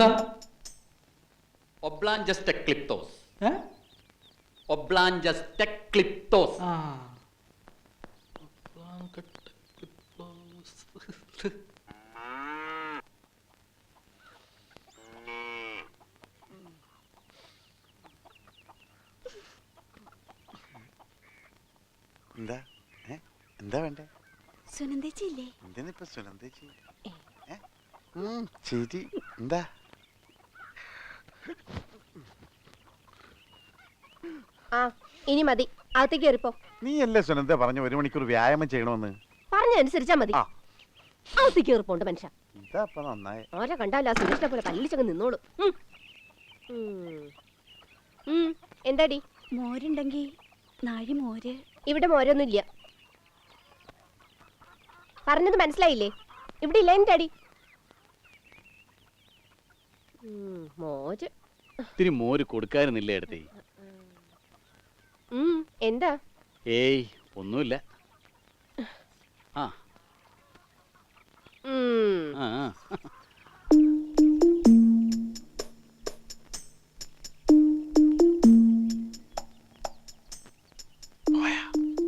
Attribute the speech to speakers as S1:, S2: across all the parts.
S1: എന്താ?
S2: ഒബ്ലാഞ്ചസ് ടെക്ലിപ്റ്റോസ്. ഒബ്ലാഞ്ചസ് ടെക്ലിപ്റ്റോസ്.
S3: എന്താ എന്താ വേണ്ടേ?
S4: സുനന്ദേച്ചി ഇല്ലേ?
S3: എന്തിനിപ്പോ സുനന്ദേച്ചി? ശരി, എന്താ?
S4: ഇനി മതി, അകത്തേക്ക് കയറിപ്പോ.
S3: നീ അല്ലേ സുനന്ദ പറഞ്ഞു 1 മണിക്കൂർ വ്യായാമം ചെയ്യണമെന്ന്?
S4: പറഞ്ഞനുസരിച്ചാ മതി. അകത്തേക്ക് കയറിപ്പോണ്ട് മനുഷ്യ.
S3: ഇതാ നന്നായി.
S4: ആരെ കണ്ടാലും ആ സുരേഷിനെ പോലെ പല്ലിച്ചങ്ങ് നിന്നോളൂ. എന്താടി?
S5: മോരുണ്ടെങ്കി നാഴി മോര്.
S4: ഇവിടെ മോരൊന്നും ഇല്ല. പറഞ്ഞത് മനസ്സിലായില്ലേ? ഇവിടെ ഇല്ല. എന്താടി മോര്?
S2: ഇത്തിരി മോര് കൊടുക്കാറുന്നില്ലേ അടുത്തേ?
S4: എന്താ?
S2: ഏയ് ഒന്നുമില്ല. ആ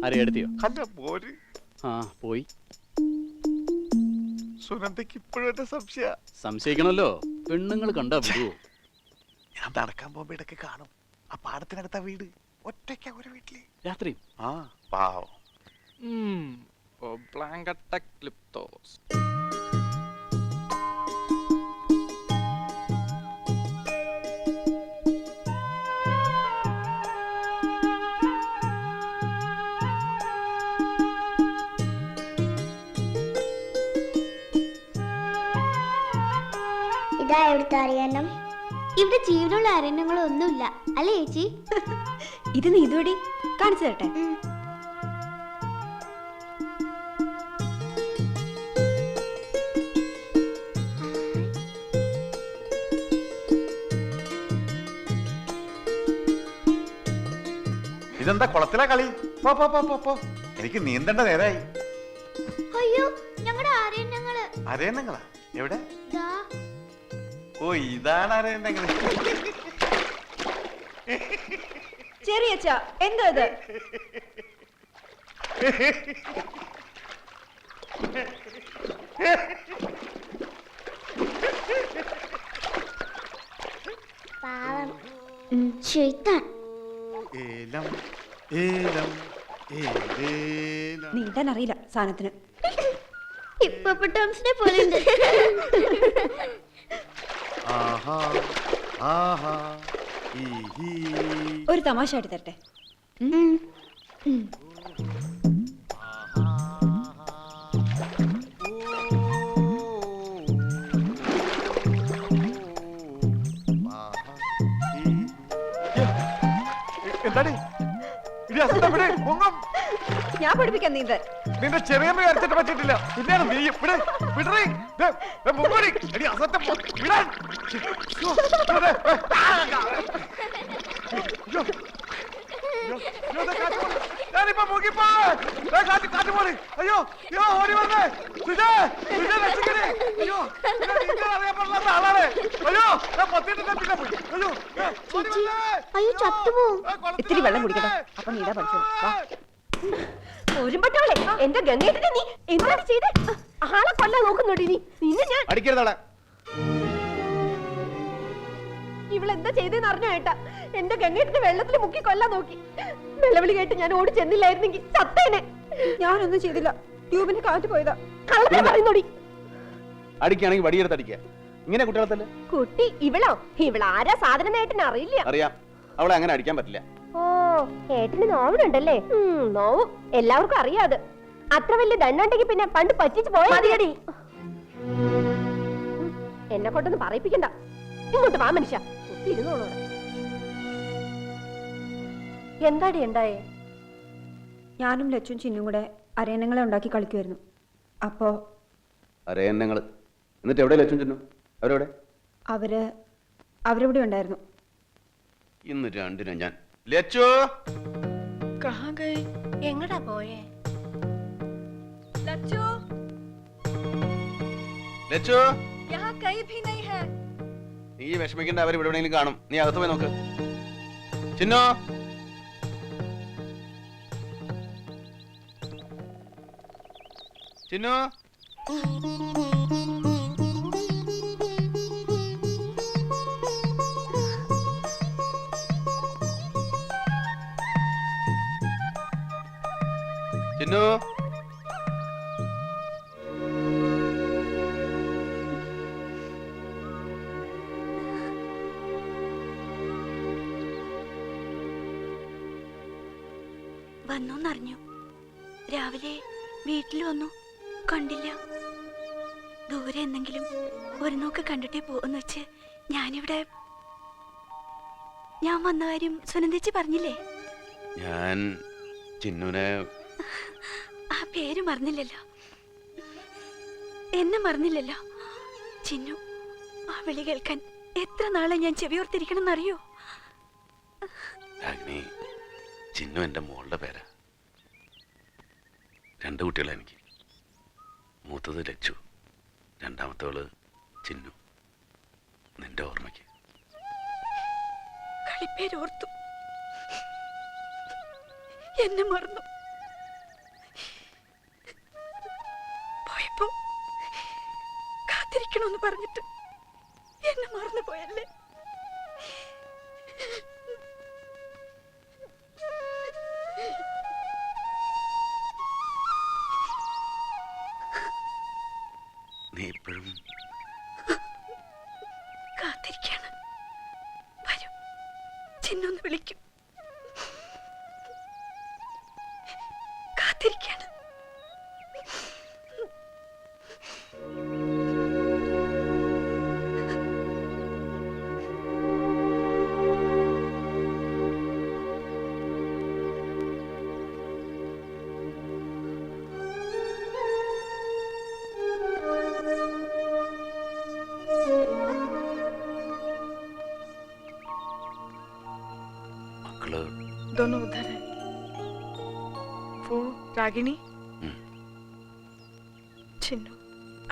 S2: ആരെടുത്തിയോ?
S3: അല്ല മോര്.
S2: ആ പോയി.
S3: സുനന്ദക്ക് ഇപ്പോഴത്തെ
S2: സംശയിക്കണല്ലോ, പെണ്ണുങ്ങൾ കണ്ടാ വിടുവോ?
S3: ഞാൻ നടക്കാൻ പോകുമ്പോ ഇടയ്ക്ക് കാണും. ആ പാടത്തിനടുത്ത വീട് ഒറ്റയ്ക്കാ ഒരു വീട്ടില്
S2: രാത്രി.
S3: ആ പാവം.
S1: ടെക്ലിപ്റ്റോസ്.
S6: ഇതാ എവിടുത്തെ അറിയാനും? ഇവിടെ ജീവനുള്ള അരണ്യങ്ങളൊന്നുമില്ല അല്ലേ ചേച്ചി?
S5: ഇത് നീ ഇതുവഴി കാണിച്ചു തരട്ടെ.
S3: ഇതെന്താ കുളത്തിലെ കളി? പോ പോ പോ പോ. എനിക്ക് നീന്തേണ്ട നേരായി.
S6: അയ്യോ, ഞങ്ങളുടെ അരണ്യങ്ങള്.
S3: അരയന്നങ്ങളാ? എവിടെ? ഓ, ഇതാണ് അരയന്നങ്ങൾ.
S5: ചെറിയച്ച, എന്താ ഇത്?
S6: പാവം ശൈത്താൻ.
S3: ഏലം ഏലം ഏലേലം.
S5: നീന്താൻ അറിയില്ല സാധനത്തിന്.
S6: ഹിപ്പോപ്പൊട്ടാമസിനെ പോലെ ഉണ്ട്.
S3: ആഹാ ആഹാ ഈഹി.
S5: ഒരു തമാശ ആയിട്ട് തരട്ടെ.
S3: എന്താടി
S5: ഞാൻ പഠിപ്പിക്കാൻ നീന്താൻ.
S3: നിന്റെ ചെറിയമ്മ അരച്ചിട്ട് പറ്റിയിട്ടില്ല. പിന്നെയാണ് നീ ഞാനിപ്പോ കാറ്റുപോളി. അയ്യോ അയ്യോ, ഓടി വന്നേ. അയ്യോ അറിയപ്പെടാത്ത ആളാണ്. അയ്യോ പത്തിട്ട് പിന്നെ പോയി.
S6: അയ്യോ ചത്തുപോകും.
S5: ഇത്തിരി വെള്ളം കുടിക്കട്ടെ, അപ്പൊ നീടാ പഠിച്ചോളൂ.
S4: ഒരുമ്പട്ടവളെ, എന്റെ ഗംഗേട്ടനെ നീ എന്താണ് ചെയ്തേ? ആളെ കൊല്ലാൻ നോക്കുന്നുണ്ട് നീ. നിന്നെ ഞാൻ
S2: അടിക്കരുതാളെ.
S4: ഇവളെന്താ ചെയ്തെന്ന് അറിഞ്ഞോ ഏട്ടാ? എന്റെ ഗംഗേട്ടനെ വെള്ളത്തിൽ മുക്കി കൊല്ലാൻ നോക്കി. നിലവിളി കേട്ട് ഞാൻ ഓടി ചെന്നില്ലായിരുന്നെങ്കിൽ ചത്തേനെ.
S5: ഞാനൊന്നും ചെയ്തില്ല, ട്യൂബിന് കാറ്റ് പോയതാ.
S4: കള്ളനെ പറയുന്നോടി.
S2: അടിക്കുകയാണെങ്കിൽ വടിയെടുത്ത് അടിക്കുക. ഇങ്ങനെ കുട്ടികളത്തല്ലേ?
S4: കുട്ടി ഇവളോ? ഇവളാരാ സാധനം ഏട്ടന് അറിയില്ല.
S2: അറിയാം, അവളെ അങ്ങനെ അടിക്കാൻ പറ്റില്ല.
S4: ഓ, ഏട്ടന് നോവിനുണ്ടല്ലേ? നോവും എല്ലാവർക്കും അറിയാത്. അത്ര വലിയ ദണ്ണുണ്ടെങ്കിൽ പിന്നെ പണ്ട് പറ്റിച്ചു പോയാടി. എന്നെ കൊണ്ടൊന്നും പറയിപ്പിക്കണ്ട. ഇങ്ങോട്ട് വാ മനുഷ്യ. ഇരുന്നോളൂ.
S5: എന്താടി ഉണ്ടായേ? ഞാനും ലച്ചും ചിന്നും കൂടെ അരയന്നങ്ങളെ ഉണ്ടാക്കി കളിക്കുമായിരുന്നു. അപ്പോ
S2: അരയന്നങ്ങൾ. എന്നിട്ട് എവിടെ ലച്ചും ചിന്നു? അവരെവിടെ?
S5: അവരിവിടെ ഉണ്ടായിരുന്നു.
S2: ഇന്ന് രണ്ടിനും ഞാൻ ലച്ചു
S4: എങ്ങടാ പോയേ?
S2: ലച്ചു നീ വിഷമിക്കേണ്ട, അവർ ഇവിടെ എവിടെയെങ്കിലും കാണും. നീ അകത്ത് പോയി നോക്ക്. ചിന്നോ, ചിന്നു, ചിന്നു.
S5: വന്നോന്നറിഞ്ഞു. രാവിലെ വീട്ടിൽ വന്നു, കണ്ടില്ല. ദൂരെ എന്തെങ്കിലും ഒരു നോക്ക് കണ്ടിട്ടേ പോകുന്ന വെച്ച് ഞാൻ വന്ന കാര്യം സുനന്ദേച്ചി പറഞ്ഞില്ലേ?
S2: ഞാൻ ചിന്നുനെ
S5: ആ പേര് മറന്നില്ലല്ലോ, എന്നെ മറന്നില്ലല്ലോ. ചിന്നു, ആ വിളി കേൾക്കാൻ എത്ര നാളെ ഞാൻ ചെവിയോർത്തിരിക്കണം എന്നറിയോ?
S2: രാഗിണി, ചിന്നു എൻ്റെ മോളുടെ പേരാ. 2 കുട്ടികളാ എനിക്ക്. മൂത്തത് ലച്ചു, രണ്ടാമത്തവള് ചിന്നു. നിന്റെ ഓർമ്മയ്ക്ക്.
S5: കളിപ്പേരോർത്തു, എന്നെ മറന്നു. പോയപ്പോ കാത്തിരിക്കണമെന്ന് പറഞ്ഞിട്ട് എന്നെ മറന്നു പോയല്ലേ.
S2: നീ ഇപ്പോഴും
S5: കാത്തിരിക്കാണ്. വരും, ചിന്നൊന്ന് വിളിക്കും. കാത്തിരിക്കാണ്.
S2: മക്കള്
S7: दोनों उधर है। वो രാഗിണി, ചിന്നു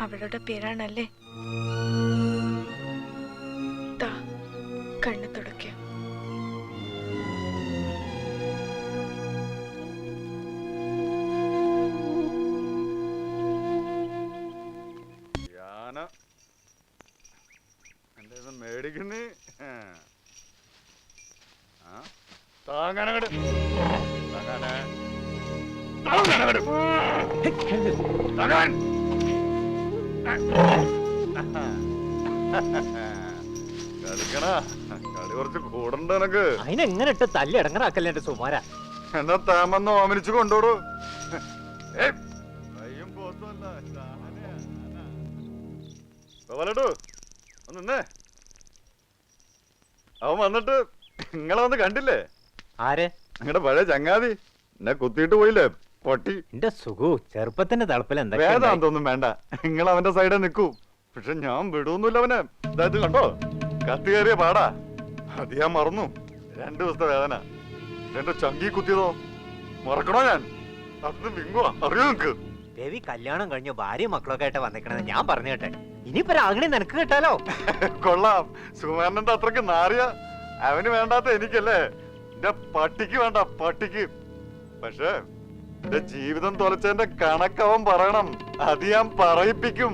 S7: അവളുടെ പേരാണല്ലേ? ദാ കണ്ണു തുടയ്ക്ക.
S3: മേടിക്കുന്നേ കളി കുറച്ച് കൂടണ്ട എനക്ക്.
S8: അതിനെങ്ങനെ ഇട്ട് തല്ലി ഇടങ്ങറാക്കല്ലേ എന്റെ സുമാര.
S3: എന്നാ താമെന്ന് ഓമനിച്ച് കൊണ്ടോടൂ. കയ്യും പോത്തല്ല, വലട്ടു ഒന്നേ. അവൻ വന്നിട്ട് നിങ്ങളെ വന്ന് കണ്ടില്ലേ?
S8: ആര്?
S3: നിങ്ങളുടെ പഴയ ചങ്ങാതി എന്നെ കുത്തിയിട്ട് പോയില്ലേ പൊട്ടി.
S8: എന്റെ സുഖു, ചെറുപ്പത്തിന്റെ തളപ്പിൽ എന്താ
S3: വേദാന്തൊന്നും വേണ്ട, നിങ്ങൾ അവന്റെ സൈഡേ നിക്കൂ. പക്ഷെ ഞാൻ വിടുവൊന്നുമില്ല അവനെ. ഇതായത് കണ്ടോ, കത്തി കയറിയ പാടാ. അത് ഞാൻ മറന്നു. 2 ദിവസത്തെ വേദന. എന്റെ ചങ്കി കുത്തിയതോ മറക്കണോ ഞാൻ? അത് വിങ്ങോ അറിയോ നിങ്ങക്ക്?
S8: ദേവി കല്യാണം കഴിഞ്ഞു ഭാര്യയും മക്കളൊക്കെ ആയിട്ട് വന്നിക്കണെന്ന് ഞാൻ പറഞ്ഞു കേട്ടെ. ഇനിയിപ്പോ രാഗിണി നിനക്ക് കേട്ടാലോ?
S3: കൊള്ളാം. സുമാരന്റെ അത്രക്ക് നാറിയ അവന് വേണ്ടാത്ത എനിക്കല്ലേ? എന്റെ പട്ടിക്ക് വേണ്ട, പട്ടിക്ക്. പക്ഷെ എന്റെ ജീവിതം തൊലച്ചതിന്റെ കണക്കവൻ പറയണം. അത് ഞാൻ പറയിപ്പിക്കും.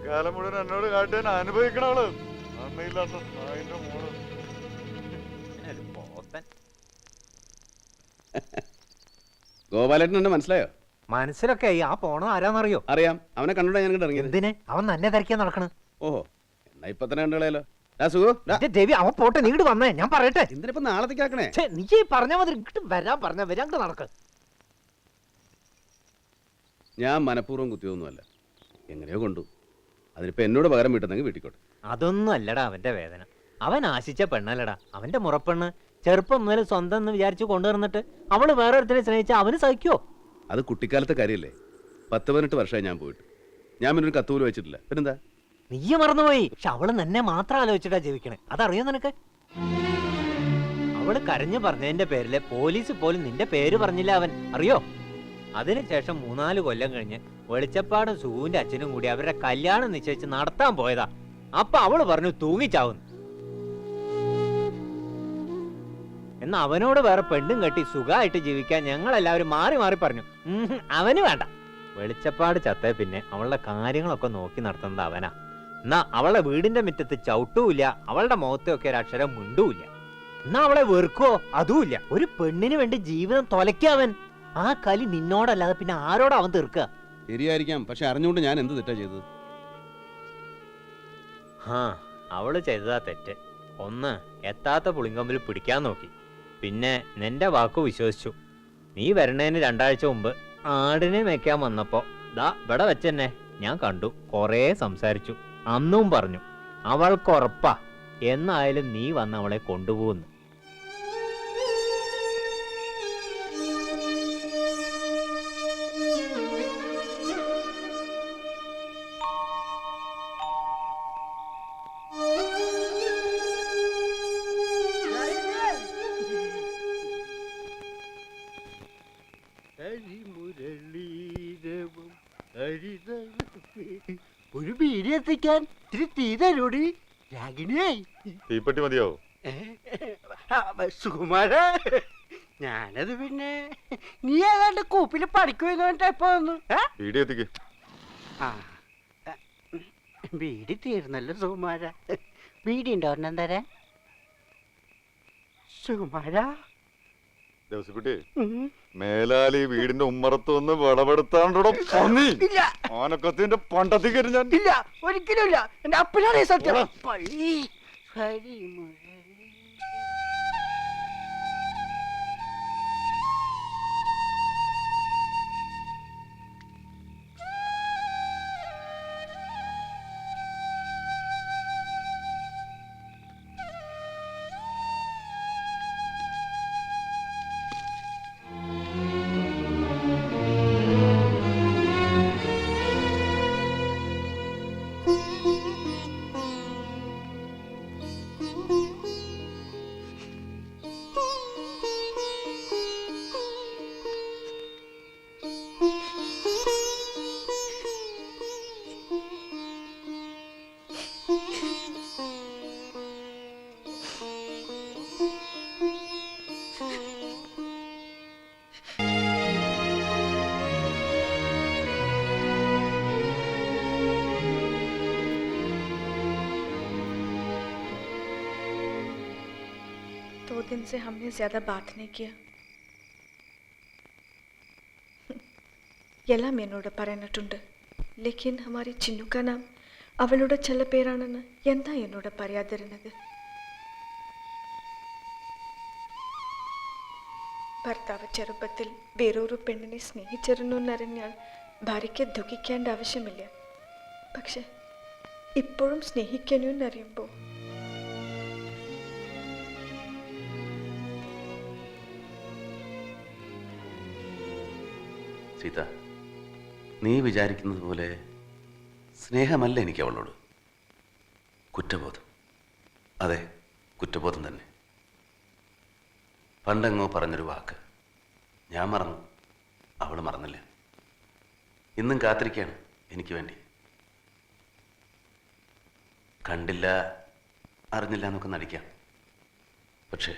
S3: കാലം മുഴുവൻ എന്നോട് കാട്ടിയാൻ അനുഭവിക്കണവള്. അമ്മയില്ലാത്ത നായിന്റെ മോള്.
S2: ഗോപാലേട്ടൻ എന്നെ മനസ്സിലായോ?
S8: മനസ്സിലൊക്കെ ആ പോണോ ആരാന്നറിയോ?
S2: അറിയാം, അവനെ കണ്ടോണ്ടാ ഞാൻ ഇറങ്ങിയത്.
S8: എന്തിനെ? അവൻ തന്നെ തിരക്കിയാ നടക്കണ്.
S2: ഓഹോ, എന്നാ ഇപ്പൊ തന്നെ കണ്ടുകളയല്ലോ.
S8: ദേവി അവൻ പോട്ടെ, നീ ഇങ്ങോട്ട് വന്നേ, ഞാൻ പറയട്ടെ.
S2: എന്തിനിപ്പോ നാളത്തേക്കാക്കണേ?
S8: നീ പറഞ്ഞാ മതി, ഇങ്ങോട്ട് വരാൻ അങ്ങോട്ട് നടക്ക്.
S2: ഞാൻ മനഃപൂർവ്വം കുത്തിയൊന്നുമല്ല, എങ്ങനെയോ കൊണ്ടു. അതിനിപ്പോ എന്നോട് പകരം വീട്ടുന്നെങ്കിൽ വീട്ടിക്കോട്ടെ.
S8: അതൊന്നും അല്ലടാ അവന്റെ വേദന. അവൻ ആശിച്ച പെണ്ണല്ലടാ അവന്റെ മുറപ്പെണ്ണ്. ചെറുപ്പം മുതൽ സ്വന്തം എന്ന് വിചാരിച്ചു കൊണ്ടുവന്നിട്ട് അവള് വേറെ ഒരുത്തിനെ സ്നേഹിച്ച അവന് സഹിക്കോ?
S2: അത് കുട്ടിക്കാലത്തെ കാര്യമല്ലേ. 10-18 വർഷമായി ഞാൻ പോയിട്ട്. ഞാൻ പിന്നെ ഒരു കത്ത് പോലും വെച്ചിട്ടില്ല. പിന്നെന്താ?
S8: നീ മറന്നുപോയി. പക്ഷെ അവള് നിന്നെ മാത്രം ആലോചിച്ചിട്ടാ ജീവിക്കണേ. അതറിയോ നിനക്ക്? അവള് കരഞ്ഞു പറഞ്ഞതിന്റെ പേരില് പോലീസ് പോലും നിന്റെ പേര് പറഞ്ഞില്ല അവൻ, അറിയോ? അതിനുശേഷം 3-4 കൊല്ലം കഴിഞ്ഞ് വെളിച്ചപ്പാടും സുഹുവിന്റെ അച്ഛനും കൂടി അവരുടെ കല്യാണം നിശ്ചയിച്ച് നടത്താൻ പോയതാ. അപ്പൊ അവള് പറഞ്ഞു തൂങ്ങിച്ചാവുന്നു. എന്നാ അവനോട് വേറെ പെണ്ണും കെട്ടി സുഖമായിട്ട് ജീവിക്കാൻ ഞങ്ങൾ എല്ലാവരും മാറി മാറി പറഞ്ഞു. അവന് വേണ്ട. വെളിച്ചപ്പാട് ചത്തേ പിന്നെ അവളുടെ കാര്യങ്ങളൊക്കെ നോക്കി നടത്തുന്നത് അവനാ. എന്നാ അവളുടെ വീടിന്റെ മുറ്റത്ത് ചവിട്ടൂല്ല, അവളുടെ മുഖത്തൊക്കെ ഒരു അക്ഷരം മിണ്ടൂല്ല. എന്നാ അവളെ വെറുക്കോ അതുമില്ല. ഒരു പെണ്ണിന് വേണ്ടി ജീവിതം തൊലയ്ക്കവൻ. ആ കലി നിന്നോടല്ലാതെ പിന്നെ ആരോടാ അവൻ തീർക്കുക?
S2: ശരിയായിരിക്കാം, പക്ഷെ അറിഞ്ഞുകൊണ്ട് ഞാൻ എന്ത് തെറ്റാ ചെയ്തത്?
S8: അവള് ചെയ്തതാ തെറ്റ്. ഒന്ന്, എത്താത്ത പുളിങ്കൊമ്പിൽ പിടിക്കാൻ നോക്കി. പിന്നെ നിന്റെ വാക്കു വിശ്വസിച്ചു. നീ വരണേന് 2 ആഴ്ച മുമ്പ് ആടിനെ മേയ്ക്കാൻ വന്നപ്പോ ദാ ഇവിടെ വെച്ചെന്നെ ഞാൻ കണ്ടു. കൊറേ സംസാരിച്ചു. അന്നും പറഞ്ഞു അവൾക്കുറപ്പാ എന്നായാലും നീ വന്ന് അവളെ കൊണ്ടുപോകുന്നു.
S9: ഒരു ബീഡി എത്തിക്കാൻ ഇത്തിരി തീ തരൂടി രാഗിണിയായി.
S3: തീപ്പെട്ടി മതിയോ?
S9: സുകുമാര, ഞാനത് പിന്നെ നീ ഏതാണ്ട് കൂപ്പില് പഠിക്കുമെന്നോ വന്നു.
S3: വീഡിയോ എത്തിക്ക്.
S9: ബീഡി തീർന്നല്ലോ സുകുമാര. ബീഡി ഉണ്ടോ ഒരെണ്ണം തരാൻ? സുകുമാര,
S3: ദേവസിക്കുട്ടി, മേലാലി വീടിന്റെ ഉമ്മറത്ത് വന്ന് വിളവെടുത്താണ്ടോ ആനക്കത്തിന്റെ പണ്ടത്തി കയറി ഞാൻ.
S9: ഇല്ല, ഒരിക്കലും ഇല്ല. എന്റെ അപ്പനാണ് സത്യം. പഴി ഹരി മുരളി.
S7: दिन से हमने ज्यादा बात नहीं किया. എല്ലാം എന്നോട് പറയാനിട്ടുണ്ട്. ലേക്കിൻ ഹമാരി ചിന്നുക്ക നാം അവളുടെ ചെല്ല പേരാണെന്ന് എന്താ എന്നോട് പറയാതിരുന്നത്? ഭർത്താവ് ചെറുപ്പത്തിൽ വേറൊരു പെണ്ണിനെ സ്നേഹിച്ചിരുന്നു എന്നറിഞ്ഞാൽ ഭാര്യയ്ക്ക് ദുഃഖിക്കേണ്ട ആവശ്യമില്ല. പക്ഷെ ഇപ്പോഴും സ്നേഹിക്കുന്നു എന്നറിയുമ്പോൾ
S2: സീത, നീ വിചാരിക്കുന്നത് പോലെ സ്നേഹമല്ല എനിക്ക് അവളോട്. കുറ്റബോധം. അതെ, കുറ്റബോധം തന്നെ. പണ്ടെങ്ങോ പറഞ്ഞൊരു വാക്ക് ഞാൻ മറന്നു, അവൾ മറന്നില്ല. ഇന്നും കാത്തിരിക്കുകയാണ് എനിക്ക് വേണ്ടി. കണ്ടില്ല അറിഞ്ഞില്ല എന്നൊക്കെ നടിക്കാം, പക്ഷേ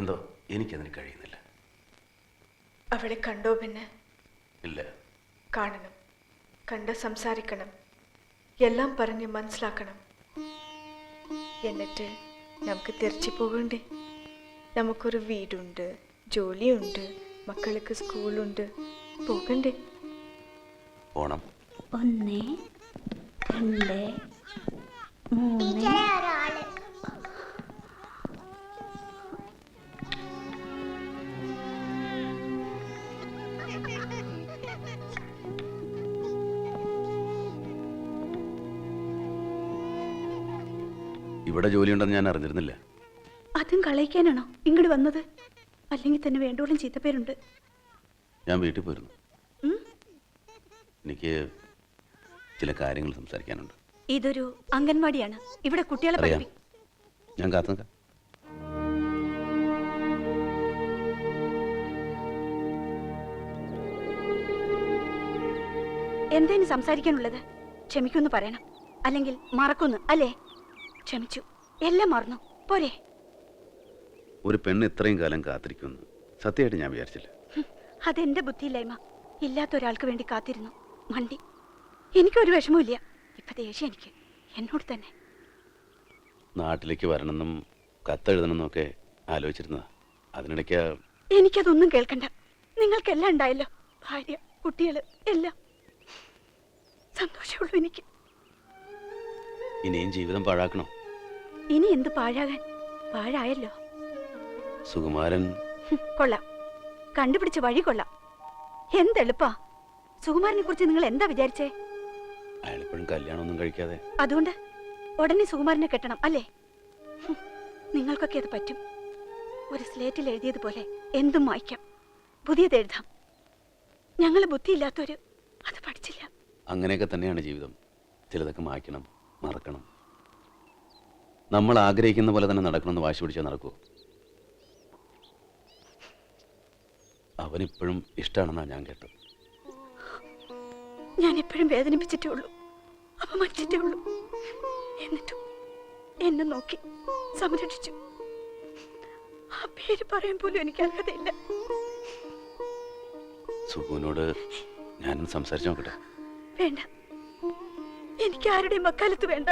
S2: എന്തോ എനിക്കതിന് കഴിയുന്നില്ല.
S7: അവളെ കണ്ടോ? പിന്നെ
S2: ഇല്ല.
S7: കാണണം, കണ്ട് സംസാരിക്കണം, എല്ലാം പറഞ്ഞ് മനസ്സിലാക്കണം. എന്നിട്ട് നമുക്ക് തിരിച്ചു പോകണ്ടേ? നമുക്കൊരു വീടുണ്ട്, ജോലിയുണ്ട്, മക്കൾക്ക് സ്കൂളുണ്ട്. പോകണ്ടേ?
S2: പോണം.
S6: 1 2 3
S2: ഇവിടെ ജോലിയുണ്ടെന്ന് ഞാൻ അറിഞ്ഞിരുന്നില്ല.
S4: അതും കളയിക്കാനാണോ ഇങ്ങോട്ട് വന്നത്? അല്ലെങ്കിൽ തന്നെ വേണ്ടോളം ചീത്തപ്പേരുണ്ട്.
S2: ഞാൻ വീട്ടിൽ പോയിരുന്നു. എനിക്ക് ചില കാര്യങ്ങൾ സംസാരിക്കാനുണ്ട്.
S4: ഇതൊരു അംഗൻവാടിയാണ്, ഇവിടെ കുട്ടികളെ
S2: അറിയാം. ഞാൻ കാത്തു നിൽക്കാം.
S5: എന്തേലും സംസാരിക്കാനുള്ളത് ക്ഷമിക്കുമെന്ന് പറയണം, അല്ലെങ്കിൽ മറക്കുന്നു അല്ലേ? ക്ഷമിച്ചു, എല്ലാം മറന്നു പോരെ?
S2: ഒരു പെണ്ണ് ഇത്രയും കാലം കാത്തിരിക്കുമെന്ന് സത്യമായിട്ട് ഞാൻ വിചാരിച്ചില്ല.
S5: അതെന്റെ ബുദ്ധിയില്ലായ്മ. ഇല്ലാത്ത ഒരാൾക്ക് വേണ്ടി കാത്തിരുന്നു, മണ്ടി. എനിക്കൊരു വിഷമമില്ല. ഇപ്പൊ ദേഷ്യം എനിക്ക് എന്നോട് തന്നെ.
S2: നാട്ടിലേക്ക് വരണമെന്നും കത്തെഴുതണമെന്നും ഒക്കെ ആലോചിച്ചിരുന്നതാ. അതിനിടയ്ക്ക്
S5: എനിക്കതൊന്നും കേൾക്കണ്ട. നിങ്ങൾക്കെല്ലാം ഉണ്ടായല്ലോ, ഭാര്യ, കുട്ടികള്, എല്ലാം. സന്തോഷമുള്ളൂ എനിക്ക്.
S2: ഇനിയും ജീവിതം പാഴാക്കണോ?
S5: ഇനി എന്ത് പാഴാകാൻ? പാഴായല്ലോ.
S2: സുകുമാരൻ
S5: കൊള്ളാം, കണ്ടുപിടിച്ച വഴി കൊള്ളാം. എന്തെളുപ്പാ. സുകുമാരനെ കുറിച്ച് നിങ്ങൾ എന്താ വിചാരിച്ചേ?
S2: അയാളിപ്പോഴും കല്യാണമൊന്നും കഴിക്കാതെ.
S5: അതുകൊണ്ട് ഉടനെ സുകുമാരനെ കെട്ടണം അല്ലേ? നിങ്ങൾക്കൊക്കെ അത് പറ്റും. ഒരു സ്ലേറ്റിൽ എഴുതിയതുപോലെ എന്തും വായിക്കാം, പുതിയത് എഴുതാം. ഞങ്ങൾ ബുദ്ധിയില്ലാത്തവര് അത് പഠിച്ചില്ല.
S2: അങ്ങനെയൊക്കെ തന്നെയാണ് ജീവിതം. ചിലതൊക്കെ മായ്ക്കണം, മറക്കണം. നമ്മൾ ആഗ്രഹിക്കുന്ന പോലെ തന്നെ നടക്കണമെന്ന് വാശി പിടിച്ചാൽ നടക്കുമോ? അവനിപ്പോഴും ഇഷ്ടമാണെന്നാണ് ഞാൻ കേട്ടത്.
S5: ഞാൻ എപ്പോഴും വേദനിപ്പിച്ചിട്ടേ ഉള്ളൂ, അപമാനിച്ചിട്ടേ ഉള്ളൂ. എന്നിട്ടും എന്നെ നോക്കി സംരക്ഷിച്ചു. ആ പേര് പറയാൻ പോലും എനിക്ക് അർഹതയില്ല.
S2: സുഖുവിനോട് ഞാനൊന്ന് സംസാരിച്ചു നോക്കട്ടെ?
S5: വേണ്ട, എനിക്ക് ആരുടെയും വക്കാലത്ത് വേണ്ട.